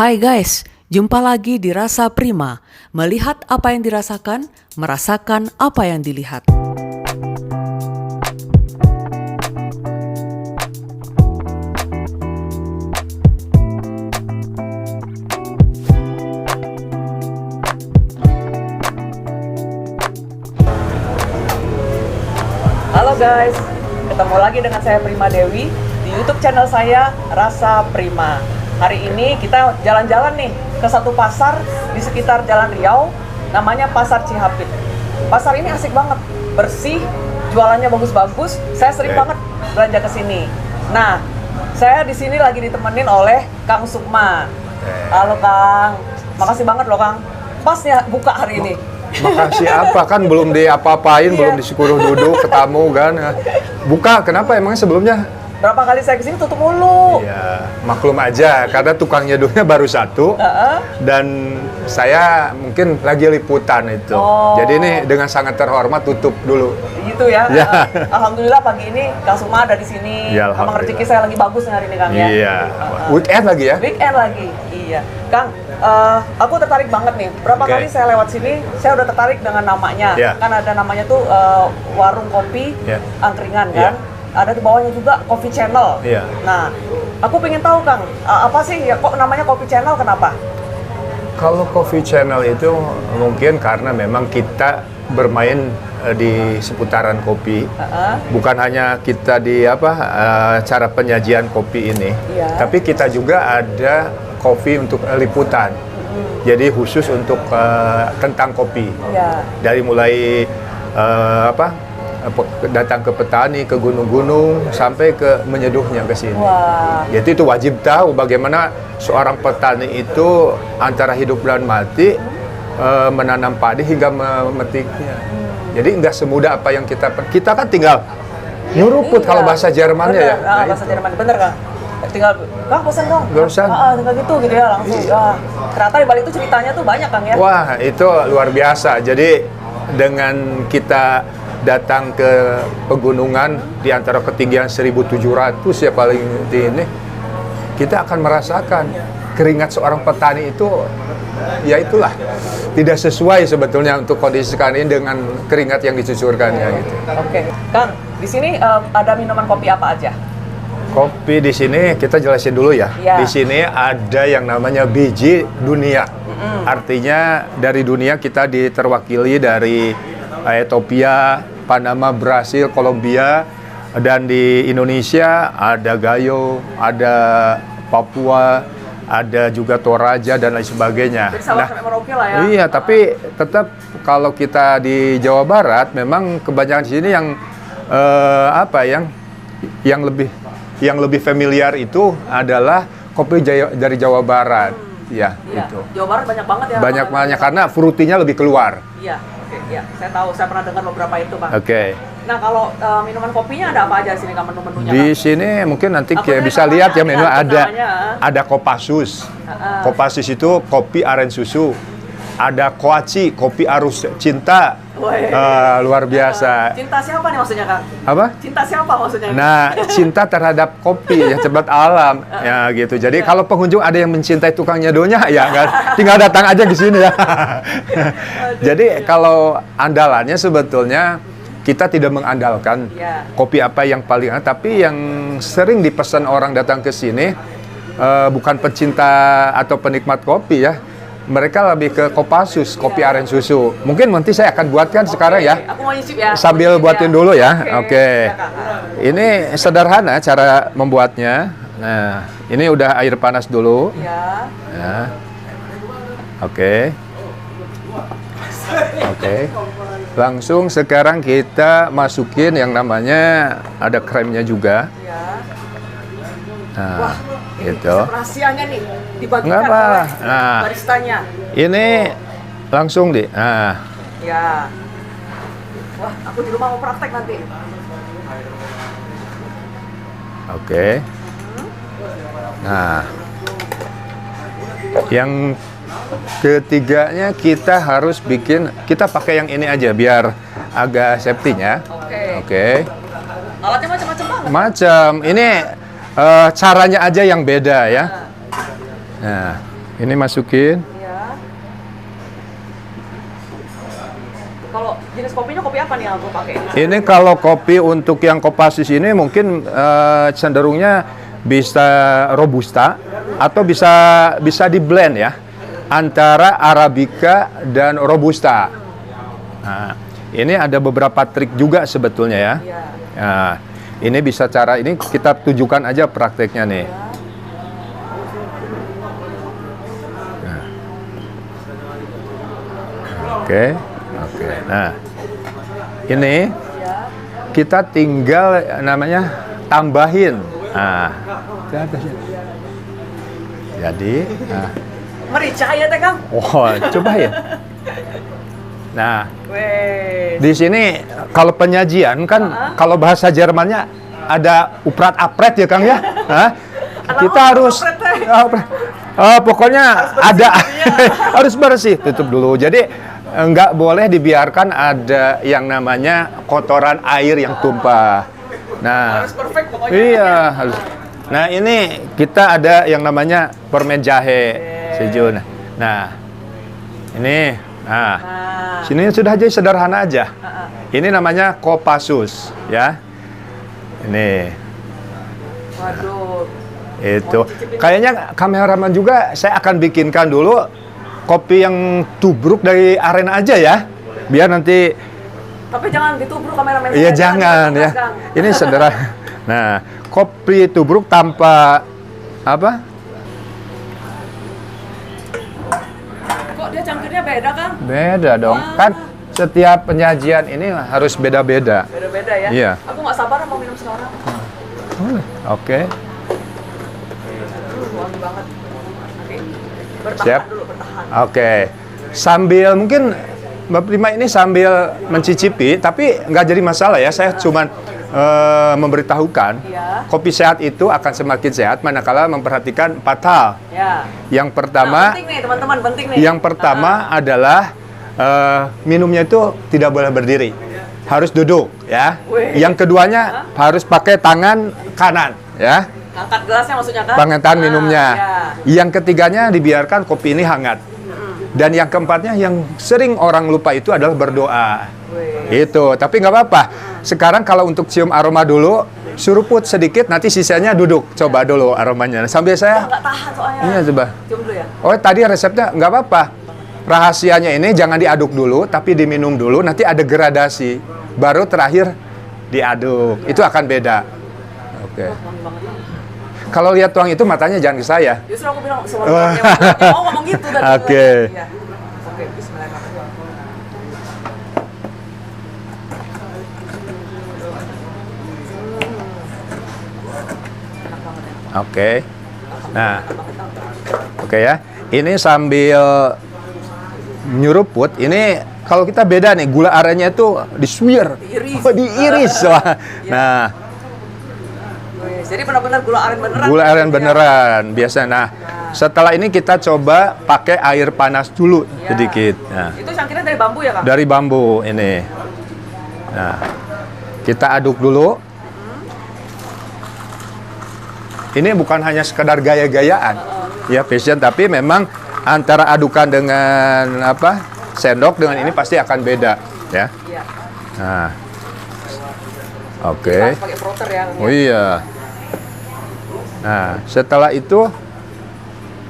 Hai guys, jumpa lagi di Rasa Prima. Melihat apa yang dirasakan, merasakan apa yang dilihat. Halo guys, ketemu lagi dengan saya Prima Dewi di YouTube channel saya Rasa Prima. Hari ini kita jalan-jalan nih ke satu pasar di sekitar Jalan Riau, namanya Pasar Cihapit. Pasar ini asik banget, bersih, jualannya bagus-bagus. Saya sering banget belanja ke sini. Nah, saya di sini lagi ditemenin oleh Kang Sukma. Halo Kang, makasih banget loh Kang. Pas ya buka hari ini. Makasih apa, kan belum diapa-apain, belum disuruh duduk, ketemu kan. Buka, kenapa emangnya sebelumnya? Berapa kali saya kesini tutup mulu. Ya, maklum aja, karena tukang nyeduhnya baru satu. Dan saya mungkin lagi liputan itu. Jadi ini dengan sangat terhormat tutup dulu. Gitu ya? Ya. Alhamdulillah pagi ini Kang Sukma ada di sini. Ya, emang rezeki saya lagi bagus hari ini Kang ya? Iya, weekend lagi ya? Weekend lagi, iya. Kang, aku tertarik banget nih. Berapa kali saya lewat sini, saya udah tertarik dengan namanya. Kan ada namanya tuh warung kopi angkringan kan. Ada di bawahnya juga Coffee Channel. Nah, aku pengen tahu Kang, apa sih ya kok namanya Coffee Channel, kenapa? Kalau Coffee Channel itu mungkin karena memang kita bermain di seputaran kopi. Bukan hanya kita di cara penyajian kopi ini, tapi kita juga ada kopi untuk liputan. Jadi khusus untuk tentang kopi. Dari mulai datang ke petani, ke gunung-gunung, sampai ke menyeduhnya ke sini. Jadi itu wajib tahu bagaimana seorang petani itu antara hidup dan mati, menanam padi hingga memetiknya. Jadi nggak semudah apa yang kita kan tinggal nyuruput kalau bahasa Jermannya ya. Bahasa Jerman, bener Kang. Tinggal, Kang pesan dong. Tinggal gitu ya langsung. Ternyata di balik itu ceritanya tuh banyak Kang ya. Wah, itu luar biasa. Jadi dengan kita datang ke pegunungan di antara ketinggian 1.700 ya paling di ini, kita akan merasakan keringat seorang petani itu, ya itulah tidak sesuai sebetulnya untuk kondisi sekarang ini dengan keringat yang dicucurkannya gitu. Oke, Kang, di sini ada minuman kopi apa aja? Kopi di sini kita jelasin dulu ya. Di sini ada yang namanya biji dunia. Artinya dari dunia kita terwakili dari Ethiopia, Panama, Brasil, Kolombia, dan di Indonesia ada Gayo, ada Papua, ada juga Toraja dan lain sebagainya. Jadi sama sampai Merauke lah ya. Iya, tapi tetap kalau kita di Jawa Barat memang kebanyakan di sini yang lebih familiar itu adalah kopi dari Jawa Barat. Ya, itu. Jawa Barat banyak banget ya. Banyak karena frutinya lebih keluar. Iya. Ya, saya tahu, saya pernah dengar beberapa itu, Pak. Nah, kalau minuman kopinya ada apa aja di sini, Kang, menu-menunya? Di sini mungkin nanti bisa lihat ya menu ada Kopassus. Kopassus itu kopi aren susu. Ada Koaci, kopi arus cinta. Luar biasa. Cinta siapa nih maksudnya, Kang? Apa? Cinta siapa maksudnya? Nah, cinta terhadap kopi ya, cepat alam ya gitu. Jadi kalau pengunjung ada yang mencintai tukang nyedonya ya kan, tinggal datang aja di sini ya. Jadi kalau andalannya sebetulnya kita tidak mengandalkan kopi apa yang paling enak, tapi yang sering dipesan orang datang ke sini bukan pecinta atau penikmat kopi ya. Mereka lebih ke Kopassus, kopi aren susu. Mungkin nanti saya akan buatkan sekarang ya. Aku mau nyicip ya. Sambil buatin dulu ya. Oke. Ini sederhana cara membuatnya. Nah, ini udah air panas dulu. Ya. Oke. Langsung sekarang kita masukin yang namanya ada kremnya juga. Nah, gitu. Rahasianya nih dibagikan nggak apa. Oleh baristanya. Ini langsung deh. Ya. Wah, aku di rumah mau praktek nanti. Oke. Nah, yang ketiganya kita harus kita pakai yang ini aja biar agak safety-nya. Oke. Alatnya macam-macam banget. Macam. Ini caranya aja yang beda ya. Nah, Ini masukin. Iya. Kalau jenis kopinya kopi apa nih yang aku pakai? Ini kalau kopi untuk yang Kopassus ini mungkin cenderungnya bisa robusta atau bisa di blend ya antara arabica dan robusta. Nah, ini ada beberapa trik juga sebetulnya ya. Iya. Nah, ini bisa cara ini kita tunjukkan aja prakteknya nih. Nah. Oke. Nah, ini kita tinggal namanya tambahin. Nah, jadi, nah. Merica ya teh Kang? Oh, coba ya. Nah, Weh. di sini kalau penyajian kan kalau bahasa Jermannya ada uprat apret ya Kang ya. Hah? Kita harus pokoknya ada harus bersih, tutup dulu. Jadi nggak boleh dibiarkan ada yang namanya kotoran air yang tumpah. Nah, Harus perfect pokoknya. iya harus. Nah ini kita ada yang namanya permen jahe sejuk. Nah, ini, Nah. sini sudah aja sederhana aja. Ini namanya Kopassus ya. Ini. Waduh. Itu. Kayaknya kameraman juga saya akan bikinkan dulu kopi yang tubruk dari aren aja ya. Biar nanti Tapi jangan ditubruk kameramen. iya saya, jangan ya. Kang. Ini sederhana. Nah, kopi tubruk tanpa apa? Kok dia cangkirnya beda Kang? Beda dong. Wah. Kan setiap penyajian ini harus beda-beda. Beda-beda ya? Iya. Aku nggak sabar mau minum sekarang. Oke. Wangi banget. Oke. Bertahan Siap. dulu, bertahan. Oke. Sambil mungkin Mbak Prima ini sambil mencicipi, tapi nggak jadi masalah ya. Saya cuman memberitahukan Iya. kopi sehat itu akan semakin sehat manakala memperhatikan 4 hal. Ya. Yang Nah, pertama, penting nih teman-teman, penting nih. yang pertama adalah minumnya itu tidak boleh berdiri, harus duduk ya. Wih. Yang keduanya harus pakai tangan kanan ya, Angkat gelasnya maksudnya kan? tangan tangan minumnya. Ya. Yang ketiganya dibiarkan kopi ini hangat. Dan yang keempatnya yang sering orang lupa itu adalah berdoa. Wih. Itu, tapi nggak apa-apa. Sekarang kalau untuk cium aroma dulu, suruput sedikit, nanti sisanya duduk. Coba dulu aromanya. Sambil saya, Nggak tahan soalnya. iya coba. Cium dulu ya. Oh tadi resepnya nggak apa-apa. Rahasianya ini jangan diaduk dulu, tapi diminum dulu. Nanti ada gradasi. Baru terakhir diaduk. Itu akan beda. Oke. Wangi banget. Kalau lihat tuang itu matanya jangan ke saya. Justru aku bilang semuanya mau ngomong gitu tadi. Oke. Iya. Oke, bismillahirrahmanirrahim. Oke. Nah, oke ya. Ini sambil nyuruput, ini kalau kita beda nih, gula arennya itu disuir, Diiris. diiris. Wah. Nah, Wih, jadi benar-benar gula aren beneran. gula aren gitu ya. beneran biasa. Nah, setelah ini kita coba pakai air panas dulu Ya. sedikit. Nah, Itu cangkirnya dari bambu ya, Kang? dari bambu ini. Nah, kita aduk dulu. Ini bukan hanya sekedar gaya-gayaan, ya passion, tapi memang antara adukan dengan apa sendok dengan ini pasti akan beda, ya. Iya. Nah, oke. Harus pakai proter ya. Kang, Oh ya? iya. Nah, setelah itu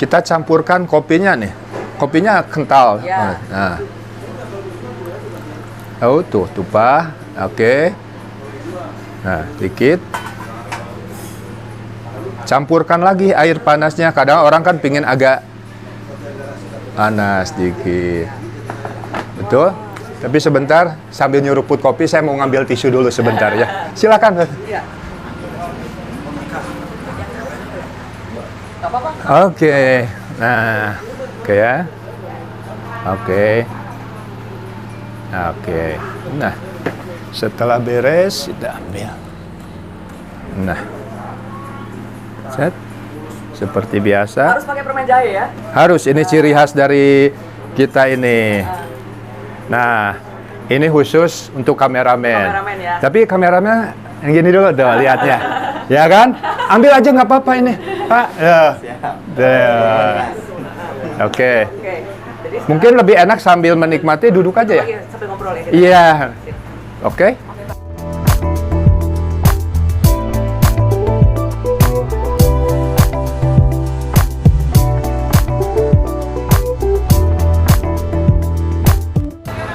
kita campurkan kopinya nih. Kopinya kental. Ya. Nah. Oh, tuh tumpah. Oke. Nah, dikit. Campurkan lagi air panasnya. Kadang orang kan pingin agak panas dikit. Betul? Tapi sebentar sambil nyuruput kopi saya mau ngambil tisu dulu sebentar ya. Silakan. Iya. Gak apa-apa. Oke. Nah, oke ya. Oke. Oke. Nah, setelah beres kita ambil. Nah. Set. Seperti biasa. Harus pakai permen jahe ya. Harus, ini ciri khas dari kita ini. Nah, ini khusus untuk kameramen. Kameramen ya. Tapi kameramen yang gini dulu, tuh lihatnya. Ya kan? Ambil aja nggak apa-apa ini, Pak. Ya. Oke. Oke. Jadi Mungkin lebih enak sambil menikmati duduk aja ya? lagi sambil ngobrol ya. Iya. Oke.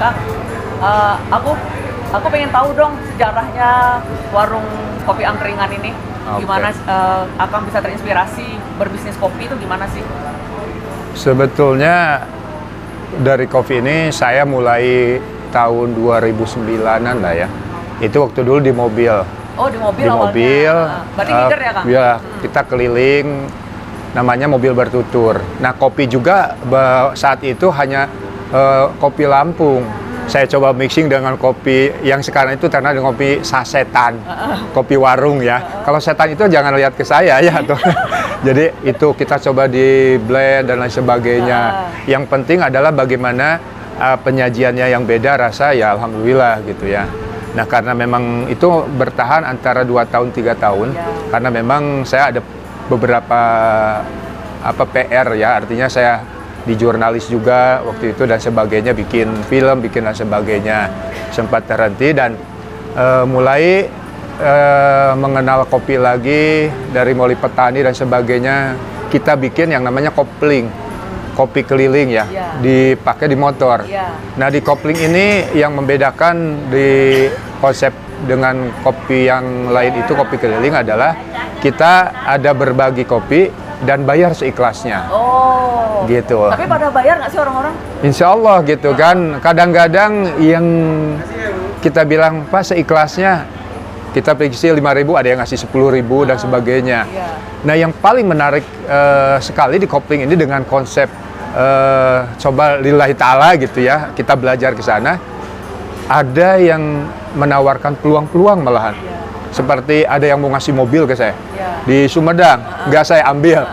Kang, aku pengen tahu dong sejarahnya warung kopi angkringan ini. Oke. Gimana Akang bisa terinspirasi berbisnis kopi itu gimana sih? Sebetulnya dari kopi ini saya mulai tahun 2009-an lah ya. Itu waktu dulu di mobil. Oh, di mobil Di awalnya. mobil. Berarti ngider ya, Kang? Ya, kita keliling namanya mobil bertutur. Nah, kopi juga saat itu hanya kopi Lampung. Saya coba mixing dengan kopi yang sekarang itu karena dengan kopi sasetan, kopi warung ya. Kalau setan itu jangan lihat ke saya ya tuh. Jadi itu kita coba di blend dan lain sebagainya. Yang penting adalah bagaimana penyajiannya yang beda rasa ya alhamdulillah gitu ya. Nah karena memang itu bertahan antara 2 tahun 3 tahun karena memang saya ada beberapa PR ya, artinya saya di jurnalis juga waktu itu dan sebagainya, bikin film, bikin dan sebagainya, sempat terhenti dan mulai mengenal kopi lagi dari mulai petani dan sebagainya. Kita bikin yang namanya kopling, kopi keliling ya, dipakai di motor. Nah di kopling ini yang membedakan di konsep dengan kopi yang lain itu kopi keliling adalah kita ada berbagi kopi dan bayar seikhlasnya. Oh. Gitu. Tapi pada bayar nggak sih orang-orang? Insya Allah gitu kan. Kadang-kadang yang kita bilang Pak seikhlasnya, kita prediksi 5.000, ada yang ngasih 10.000 dan sebagainya. Nah yang paling menarik sekali di kopling ini dengan konsep coba lillahi ta'ala gitu ya, kita belajar ke sana. Ada yang menawarkan peluang-peluang malahan. Seperti ada yang mau ngasih mobil ke saya di Sumedang, nggak saya ambil.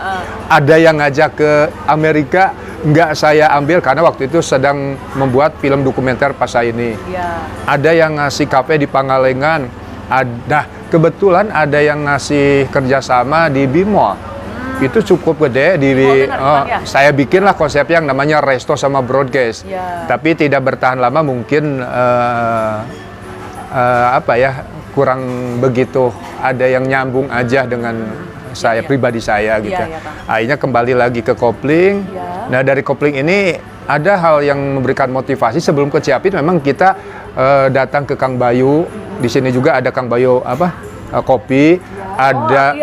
Ada yang ngajak ke Amerika, nggak saya ambil karena waktu itu sedang membuat film dokumenter pas saya ini. Ada yang ngasih kafe di Pangalengan. Ada kebetulan ada yang ngasih kerjasama di Bimol. Itu cukup gede saya bikinlah konsep yang namanya resto sama broadcast. Tapi tidak bertahan lama, mungkin kurang begitu ada yang nyambung aja dengan saya pribadi saya gitu. Akhirnya kembali lagi ke kopling. Nah dari kopling ini ada hal yang memberikan motivasi. Sebelum ke Ciapit memang kita datang ke Kang Bayu. Di sini juga ada Kang Bayu kopi. Ada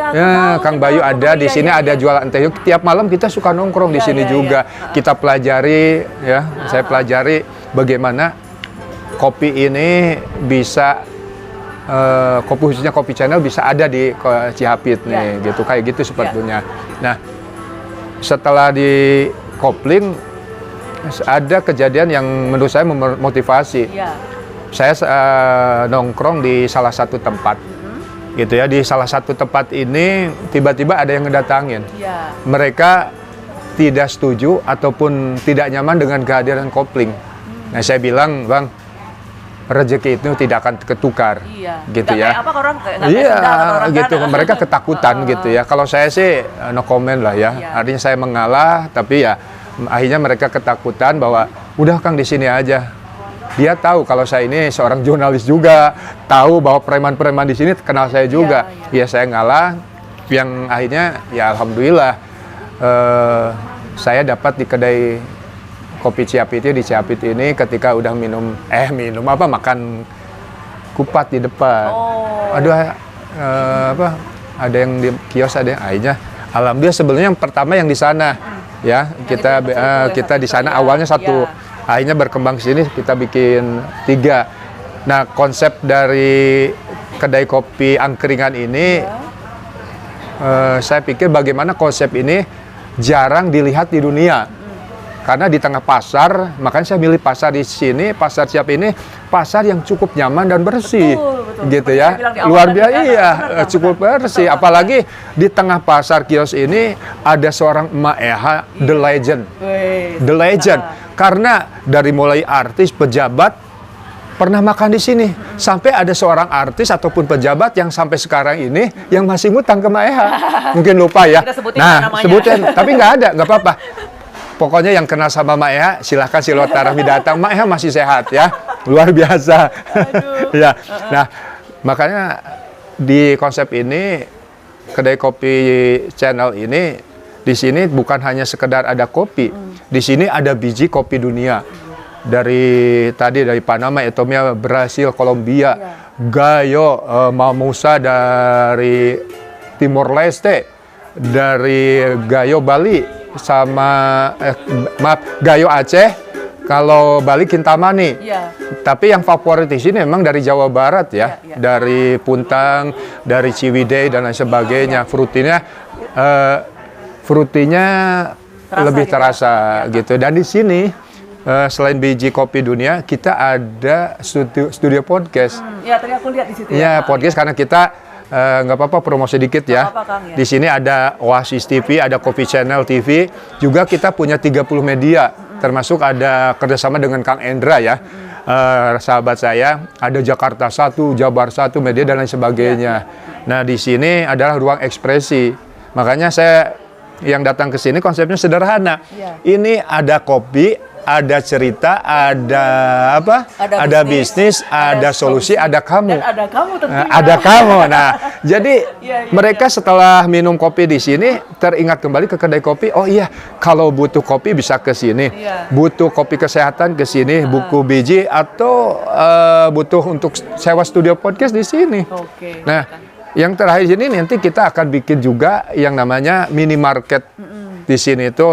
Kang Bayu ada di sini, ada jualan teh. Tiap malam kita suka nongkrong di sini juga. Kita pelajari ya, saya pelajari bagaimana kopi ini bisa kopi khususnya Kopi Channel bisa ada di Cihapit nih, gitu kayak gitu sebetulnya. Nah, setelah di kopling ada kejadian yang menurut saya memotivasi. Saya nongkrong di salah satu tempat, gitu ya. Di salah satu tempat ini tiba-tiba ada yang ngedatangin. Mereka tidak setuju ataupun tidak nyaman dengan kehadiran kopling. Nah, saya bilang, Bang, rezeki itu tidak akan ketukar, gitu ya. Gitu. Mereka ketakutan, gitu ya. Kalau saya sih no comment lah ya. Artinya saya mengalah, tapi ya akhirnya mereka ketakutan bahwa udah Kang di sini aja. Dia tahu kalau saya ini seorang jurnalis juga, tahu bahwa preman-preman di sini kenal saya juga. Ya saya ngalah, yang akhirnya ya alhamdulillah saya dapat di kedai kopi Ciapit di Ciapit ini ketika udah makan kupat di depan. Aduh ada yang di kios, ada yang akhirnya alhamdulillah. Sebenarnya yang pertama yang di sana ya, kita di sana awalnya satu, akhirnya berkembang ke sini kita bikin 3. Nah konsep dari kedai kopi angkringan ini saya pikir bagaimana konsep ini jarang dilihat di dunia. Karena di tengah pasar, makanya saya milih pasar di sini, pasar Ciapit ini, pasar yang cukup nyaman dan bersih, gitu ya. Luar biasa, cukup bersih. Apalagi di tengah pasar kios ini ada seorang Emak Eha, the legend. Karena dari mulai artis, pejabat pernah makan di sini, sampai ada seorang artis ataupun pejabat yang sampai sekarang ini yang masih ngutang ke Emak Eha. Mungkin lupa ya. Nah, sebutin, tapi nggak ada, nggak apa-apa. pokoknya yang kenal sama Mak Eha, silahkan silaturahmi datang. Mak Eha masih sehat ya, luar biasa. Ya, nah makanya di konsep ini kedai kopi channel ini di sini bukan hanya sekedar ada kopi, di sini ada biji kopi dunia dari Panama, Ethiopia, Brasil, Kolombia, Gayo, Mamusa dari Timor Leste, dari Gayo Bali sama Gayo Aceh, kalau Bali Kintamani. Iya. Tapi yang favorit di sini memang dari Jawa Barat ya, dari Puntang, dari Ciwidey dan lain sebagainya. Frutinya lebih gitu terasa gitu. Dan di sini selain biji kopi dunia, kita ada studio podcast. Ya, tadi aku lihat di situ Ya, podcast karena kita nggak apa-apa promosi dikit ya. apa-apa, Kang, ya. Di sini ada Oasis TV, ada Coffee Channel TV. Juga kita punya 30 media, termasuk ada kerjasama dengan Kang Endra ya. Sahabat saya, ada Jakarta 1, Jabar 1, media dan lain sebagainya. Nah, di sini adalah ruang ekspresi. Makanya saya yang datang ke sini konsepnya sederhana. Ini ada kopi, ada cerita, ada apa? Ada bisnis, ada solusi, ada kamu. Dan ada kamu tentunya. Ada kamu. Nah, jadi mereka setelah minum kopi di sini teringat kembali ke kedai kopi. Oh iya, kalau butuh kopi bisa ke sini. Butuh kopi kesehatan ke sini, buku biji atau butuh untuk sewa studio podcast di sini. Oke. Nah, yang terakhir ini nanti kita akan bikin juga yang namanya minimarket. Di sini itu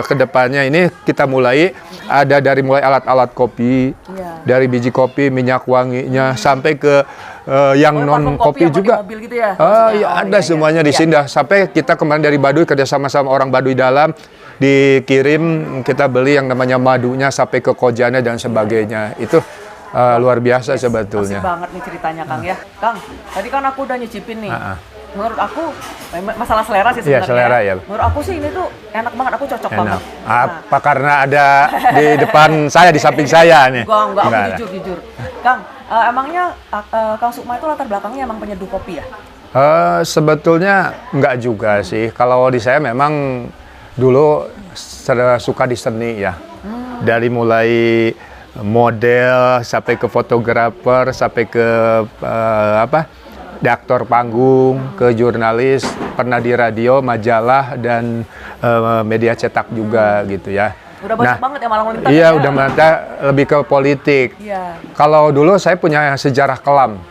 kedepannya ini kita mulai ada dari mulai alat-alat kopi, dari biji kopi, minyak wanginya, sampai ke yang non kopi juga. Mobil gitu ya? Ada semuanya di sini. Sampai kita kemarin dari Baduy kerjasama sama orang Baduy dalam dikirim, kita beli yang namanya madunya sampai ke kojanya dan sebagainya. Itu luar biasa sebetulnya. Asik banget nih ceritanya, Kang ya. Kang, tadi kan aku udah nyicipin nih. Menurut aku masalah selera sih sebenarnya. Iya, selera ya. Menurut aku sih ini tuh enak banget, aku cocok banget. Apa karena ada di depan saya, di samping saya nih? Enggak, aku jujur. Kang, emangnya Kang Sukma itu latar belakangnya emang penyeduh kopi ya? Sebetulnya enggak juga sih. Kalau di saya memang dulu suka di seni ya. Dari mulai model sampai ke fotografer sampai ke aktor panggung, ke jurnalis, pernah di radio, majalah dan media cetak juga gitu ya. Udah banyak banget ya malah melintang. Iya, udah melintang lebih ke politik. Kalau dulu saya punya sejarah kelam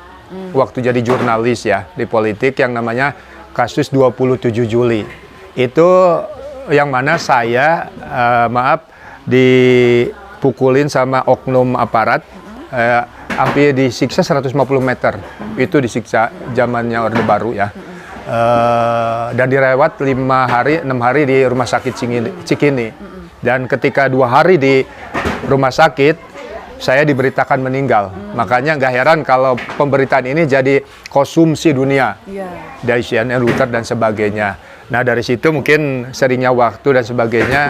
waktu jadi jurnalis ya di politik yang namanya kasus 27 Juli. Itu yang mana saya dipukulin sama oknum aparat, hampir disiksa 150 meter. Itu disiksa zamannya Orde Baru ya. Dan dirawat 6 hari di rumah sakit Cikini. Dan ketika 2 hari di rumah sakit, saya diberitakan meninggal. Makanya nggak heran kalau pemberitaan ini jadi konsumsi dunia. Dari CNN, Reuters dan sebagainya. Nah, dari situ mungkin seringnya waktu dan sebagainya,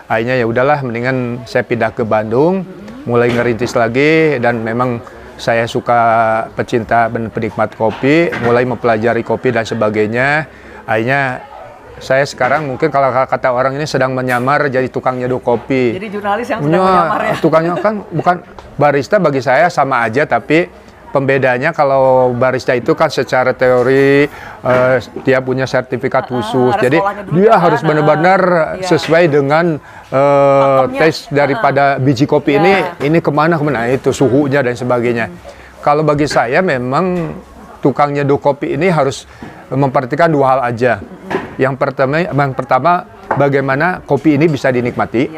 akhirnya ya udahlah, mendingan saya pindah ke Bandung, mulai ngerintis lagi, dan memang saya suka pecinta dan penikmat kopi, mulai mempelajari kopi dan sebagainya. Akhirnya saya sekarang mungkin kalau kata orang ini sedang menyamar jadi tukang nyeduh kopi. Jadi jurnalis yang sedang menyamar ya? Tukangnya kan bukan barista, bagi saya sama aja, tapi pembedanya kalau barista itu kan secara teori dia punya sertifikat khusus, jadi dia harus benar-benar sesuai dengan tes daripada biji kopi ini kemana itu suhunya dan sebagainya. Kalau bagi saya memang tukang nyeduh kopi ini harus memperhatikan 2 hal aja. Yang pertama bagaimana kopi ini bisa dinikmati.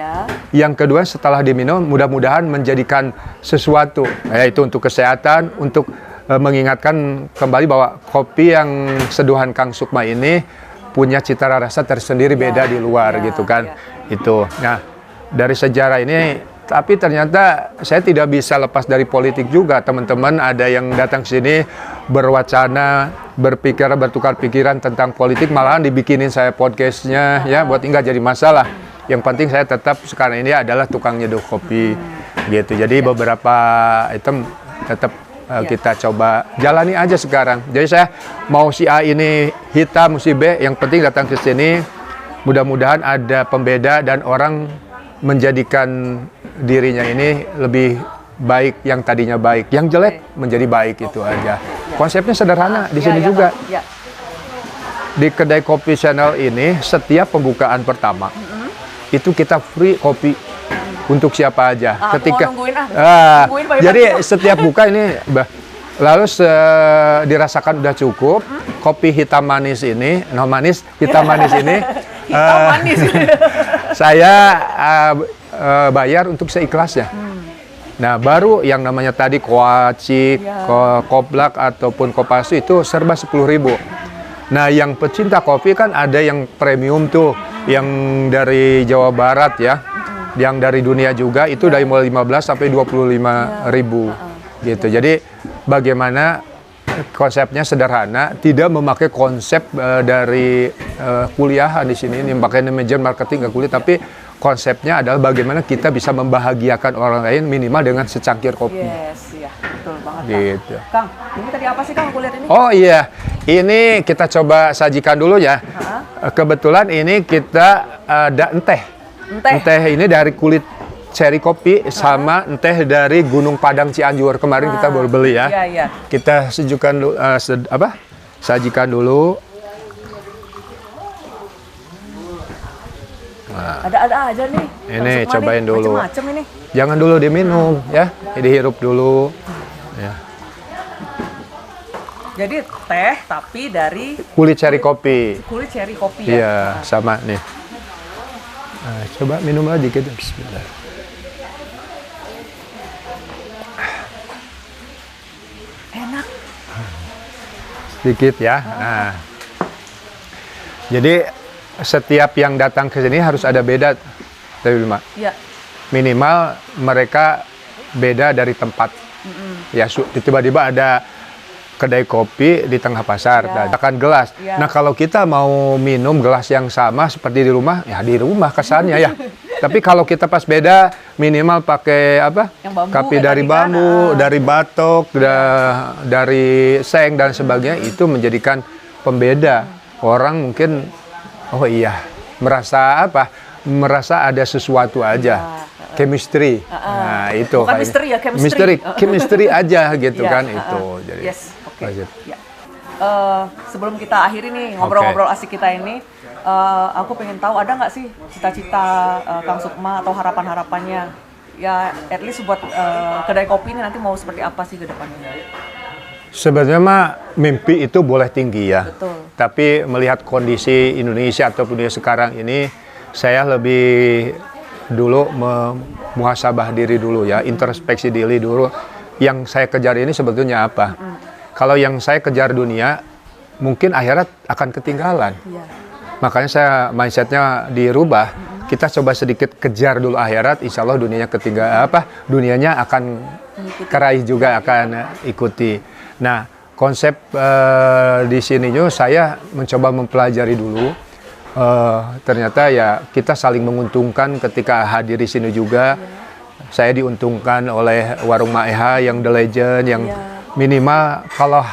Yang kedua, setelah diminum mudah-mudahan menjadikan sesuatu, yaitu untuk kesehatan, untuk mengingatkan kembali bahwa kopi yang seduhan Kang Sukma ini punya cita rasa tersendiri, beda di luar gitu kan. Itu. Nah, dari sejarah ini, tapi ternyata saya tidak bisa lepas dari politik juga. Teman-teman ada yang datang ke sini berwacana, bertukar pikiran tentang politik, malahan dibikinin saya podcastnya ya, buat enggak jadi masalah. Yang penting saya tetap sekarang ini adalah tukang nyeduh kopi gitu. Jadi beberapa item tetap kita coba jalani aja sekarang. Jadi saya mau si A ini hitam, si B, yang penting datang ke sini mudah-mudahan ada pembeda dan orang menjadikan dirinya ini lebih baik, yang tadinya baik, yang jelek menjadi baik, itu aja. Konsepnya sederhana di sini juga. Ya. Di kedai kopi channel ini setiap pembukaan pertama itu kita free kopi untuk siapa aja. Ketika nungguin, jadi setiap buka ini lalu dirasakan udah cukup, kopi hitam manis ini, hitam manis ini hitam manis. Saya bayar untuk seikhlasnya. Nah, baru yang namanya tadi koacik, koblak ataupun kopasu itu serba 10.000. Nah, yang pecinta kopi kan ada yang premium tuh, yang dari Jawa Barat ya, yang dari dunia juga itu dari mulai 15 sampai 25.000 gitu. Jadi bagaimana konsepnya sederhana, tidak memakai konsep dari kuliahan di sini, ini pakai manajer marketing nggak kuliah, tapi konsepnya adalah bagaimana kita bisa membahagiakan orang lain minimal dengan secangkir kopi. Yes, ya, betul banget. Gitu. Kang, ini tadi apa sih Kang aku lihat ini? Oh iya, ini kita coba sajikan dulu ya. Kebetulan ini kita ada enteh. Enteh ini dari kulit ceri kopi sama enteh dari Gunung Padang Cianjur. Kemarin kita baru beli ya. Iya, iya. Kita sejukan dulu, sajikan dulu. Nah, ada aja nih. ini cobain dulu. Macem-macem ini. Jangan dulu diminum ya, dihirup dulu. Ya. Jadi teh tapi dari Kulit ceri kopi. kulit ceri kopi ya. Iya, sama nih. Nah, coba minum lagi gitu. Bismillah. Enak. Sedikit ya. Nah. Jadi setiap yang datang ke sini harus ada beda, Iya. minimal mereka beda dari tempat. Ya, tiba-tiba ada kedai kopi di tengah pasar, akan gelas. Nah, kalau kita mau minum gelas yang sama seperti di rumah, ya di rumah kesannya ya. Tapi kalau kita pas beda, minimal pakai apa? Kopi dari bambu, dari batok, dari seng dan sebagainya, itu menjadikan pembeda. Orang mungkin, oh iya, merasa apa? Merasa ada sesuatu aja. Chemistry. Nah, itu. Bukan misteri ya, chemistry. Chemistry aja gitu kan itu. Jadi, yes, oke. Ya. Sebelum kita akhiri nih ngobrol-ngobrol asik kita ini, aku pengen tahu ada nggak sih cita-cita Kang Sukma atau harapan-harapannya? Ya, at least buat kedai kopi ini nanti mau seperti apa sih ke depannya? Sebenarnya mah mimpi itu boleh tinggi ya. Betul. Tapi melihat kondisi Indonesia ataupun dunia sekarang ini, saya lebih dulu muhasabah diri dulu ya, introspeksi diri dulu. Yang saya kejar ini sebetulnya apa? Kalau yang saya kejar dunia, mungkin akhirat akan ketinggalan. Iya. Makanya saya mindsetnya dirubah. Kita coba sedikit kejar dulu akhirat, insya Allah dunianya dunianya akan keraih juga, akan ikuti. Nah, konsep di sini juga saya mencoba mempelajari dulu. Ternyata ya kita saling menguntungkan ketika hadir di sini juga. Saya diuntungkan oleh warung Maeha yang the legend, yang minimal kalau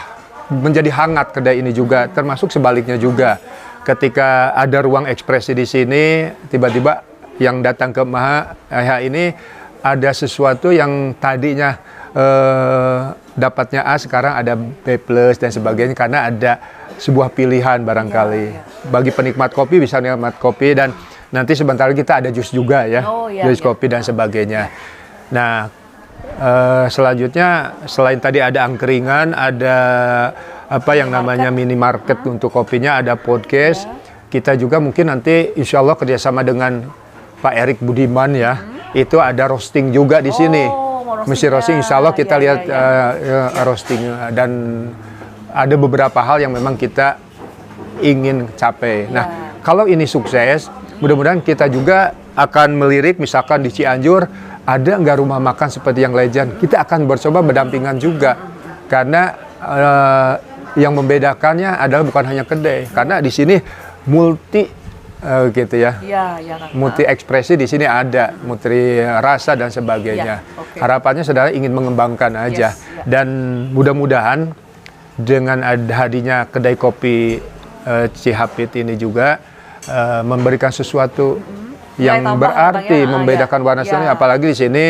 menjadi hangat kedai ini juga, termasuk sebaliknya juga. Ketika ada ruang ekspresi di sini, tiba-tiba yang datang ke Maeha ini ada sesuatu yang tadinya dapatnya A, sekarang ada B+ dan sebagainya, karena ada sebuah pilihan barangkali. Bagi penikmat kopi bisa nikmat kopi, dan nanti sebentar lagi kita ada jus juga ya, jus kopi dan sebagainya. Nah, selanjutnya selain tadi ada angkringan, ada apa yang namanya minimarket untuk kopinya, ada podcast. Kita juga mungkin nanti insya Allah kerjasama dengan Pak Erik Budiman ya, itu ada roasting juga di sini. Mesin roasting, insya Allah kita lihat roasting, dan ada beberapa hal yang memang kita ingin capai. Nah, kalau ini sukses, mudah-mudahan kita juga akan melirik, misalkan di Cianjur ada nggak rumah makan seperti yang legend. Kita akan mencoba berdampingan juga, karena yang membedakannya adalah bukan hanya kedai, karena di sini multi gitu ya. Multi ekspresi di sini ada, multi rasa dan sebagainya. Harapannya saudara ingin mengembangkan aja, dan mudah-mudahan dengan hadirnya kedai kopi Cihapit ini juga memberikan sesuatu yang tambah, berarti Bang, ya. membedakan warna Ya. Sony. Apalagi di sini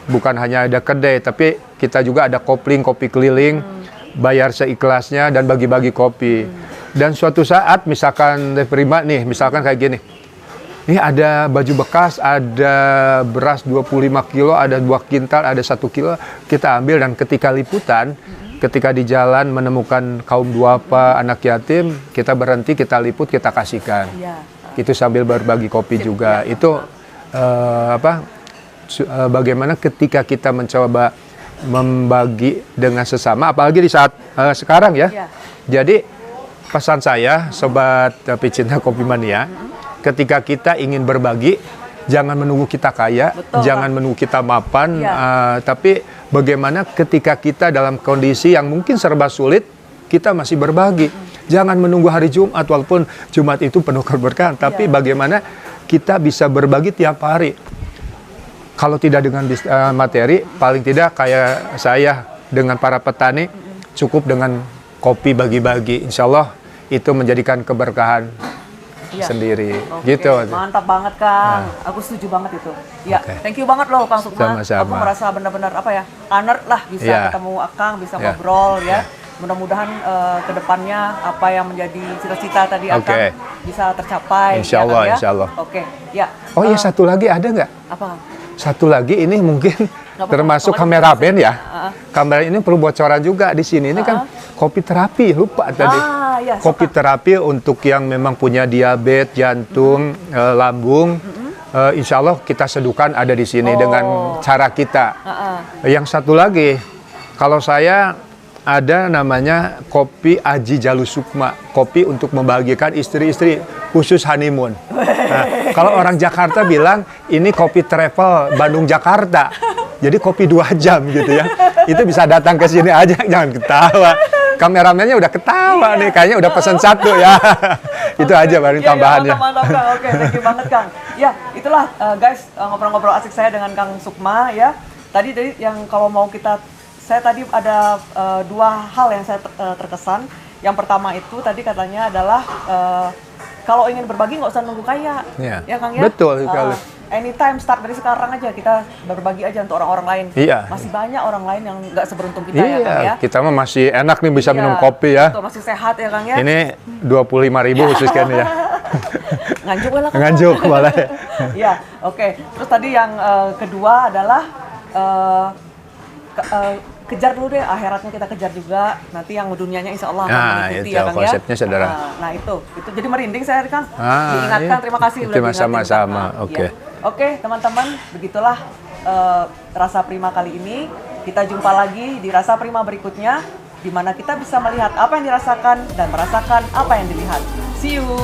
bukan hanya ada kedai, tapi kita juga ada kopling, kopi keliling, bayar seikhlasnya dan bagi-bagi kopi. Dan suatu saat misalkan Prima nih, misalkan kayak gini. Ini ada baju bekas, ada beras 25 kilo, ada 2 kintal, ada 1 kilo. Kita ambil dan ketika liputan, ketika di jalan menemukan kaum duafa, anak yatim, kita berhenti, kita liput, kita kasihkan. Iya. Itu sambil berbagi kopi juga. Itu bagaimana ketika kita mencoba membagi dengan sesama, apalagi di saat sekarang ya. Iya. Jadi pesan saya, sobat pecinta Kopi Mania, ketika kita ingin berbagi, jangan menunggu kita kaya, Betul, jangan Pak. menunggu kita mapan, Iya. tapi bagaimana ketika kita dalam kondisi yang mungkin serba sulit, kita masih berbagi. Jangan menunggu hari Jumat, walaupun Jumat itu penuh keberkahan, tapi Iya. bagaimana kita bisa berbagi tiap hari. Kalau tidak dengan materi, paling tidak kayak saya dengan para petani, cukup dengan kopi bagi-bagi. Insya Allah itu menjadikan keberkahan Iya. sendiri. Oke, Gitu. mantap banget Kang. Aku setuju banget itu. Ya, Oke. thank you banget loh Kang Sukma. Sama-sama. Aku merasa benar-benar apa ya, honored lah bisa Iya. ketemu Akang, bisa Iya. ngobrol ya. Iya. Mudah-mudahan ke depannya apa yang menjadi cita-cita tadi Akang Oke. bisa tercapai. Insya Kang, Allah, ya? insya Allah. Oke, ya. Oh iya, satu lagi ada nggak? Apa? Satu lagi ini mungkin apa-apa. termasuk Pokoknya kameramen ya. Heeh. Kamera ini perlu bocoran juga di sini. Ini kan kopi terapi, lupa tadi. Ya, Kopi terapi untuk yang memang punya diabetes, jantung, lambung. Insya Allah kita seduhkan ada di sini dengan cara kita. Yang satu lagi, kalau saya ada namanya kopi Aji Jalu Sukma, kopi untuk membahagiakan istri-istri khusus honeymoon. Nah, kalau orang Jakarta bilang ini kopi travel Bandung Jakarta, jadi kopi 2 jam gitu ya. Itu bisa datang ke sini aja, jangan ketawa. Kameramennya udah ketawa nih, kayaknya udah pesan satu ya. Itu aja baru tambahannya. Mantap, Kang. Oke, thank you banget Kang. Ya, itulah guys ngobrol-ngobrol asik saya dengan Kang Sukma ya. Tadi yang kalau mau saya tadi ada 2 hal yang saya terkesan. Yang pertama itu tadi katanya adalah kalau ingin berbagi nggak usah nunggu kaya, Ya. Kang ya. Betul sekali. Anytime, start dari sekarang aja kita berbagi aja untuk orang-orang lain. Iya. Masih banyak orang lain yang nggak seberuntung kita ya Kang ya. Kita mah masih enak nih bisa Iya, minum kopi ya. betul, masih sehat ya Kang ya. Ini 25.000 khusus kan ya. Nganjuk lah Kang. Nganjuk malah. Ya, oke. Terus tadi yang kedua adalah kejar dulu deh, akhiratnya kita kejar juga. Nanti yang dunianya insya Allah akan Nah, mengikuti itu ya Kang ya. konsepnya, saudara. Nah itu jadi merinding saya Kang. Ah, Diingatkan, iya. terima kasih Itu udah diingatin, sama-sama, Kang. oke. Ya. Oke teman-teman, begitulah Rasa Prima kali ini. Kita jumpa lagi di Rasa Prima berikutnya, di mana kita bisa melihat apa yang dirasakan dan merasakan apa yang dilihat. See you!